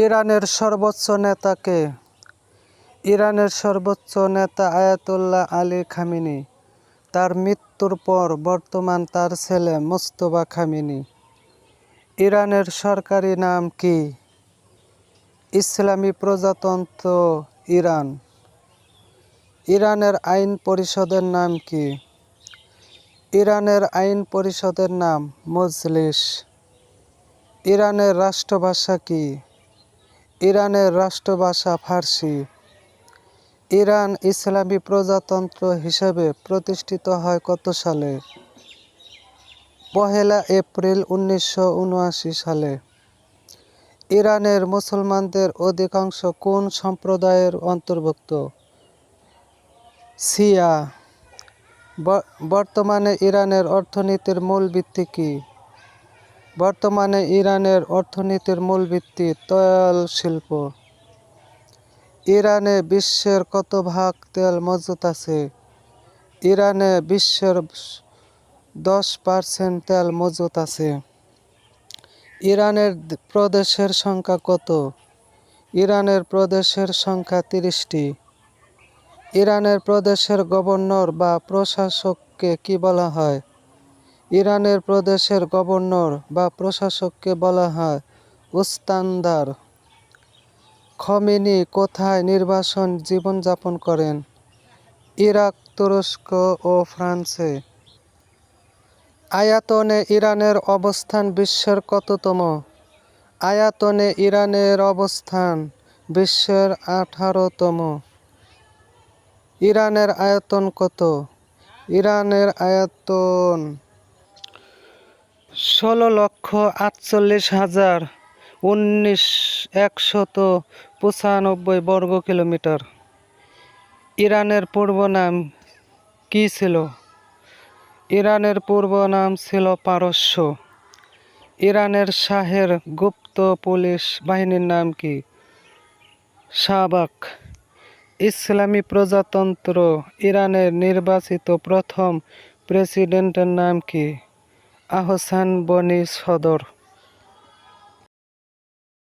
ইরানের সর্বোচ্চ নেতা কে? ইরানের সর্বোচ্চ নেতা আয়াতুল্লাহ আলী খামেনি। তার মৃত্যুর পর বর্তমান তার ছেলে মুজতবা খামেনি। ইরানের সরকারি নাম কি? ইসলামী প্রজাতন্ত্র ইরান। ইরানের আইন পরিষদের নাম কি? ইরানের আইন পরিষদের নাম মজলিস। ইরানের রাষ্ট্রভাষা কি? ইরানের রাষ্ট্রভাষা ফার্সি। ইরান ইসলামী প্রজাতন্ত্র হিসেবে প্রতিষ্ঠিত হয় কত সালে? 1 এপ্রিল 1979 সালে। ইরানের মুসলমানদের অধিকাংশ কোন সম্প্রদায়ের অন্তর্ভুক্ত? শিয়া। বর্তমানে ইরানের অর্থনীতির মূল ভিত্তি কি? বর্তমানে ইরানের অর্থনীতির মূল ভিত্তি তৈল শিল্প। ইরানে বিশ্বের কত ভাগ তেল মজুত আছে? ইরানে বিশ্বের 10% তেল মজুত আছে। ইরানের প্রদেশের সংখ্যা কত? ইরানের প্রদেশের সংখ্যা 30টি। ইরানের প্রদেশের গভর্নর বা প্রশাসককে কি বলা হয়? ইরানের প্রদেশের গভর্নর বা প্রশাসককে বলা হয় উস্তানদার। খমেনি কোথায় নির্বাসন জীবনযাপন করেন? ইরাক, তুরস্ক ও ফ্রান্সে। আয়তনে ইরানের অবস্থান বিশ্বের কততম? আয়তনে ইরানের অবস্থান বিশ্বের 18তম। ইরানের আয়তন কত? ইরানের আয়তন 16,48,195 বর্গ কিলোমিটার। ইরানের পূর্ব নাম কি ছিল? ইরানের পূর্ব নাম ছিল পারস্য। ইরানের শাহের গুপ্ত পুলিশ বাহিনীর নাম কি? শাবাক। ইসলামী প্রজাতন্ত্র ইরানের নির্বাচিত প্রথম প্রেসিডেন্টের নাম কি? আহসান বনি সদর।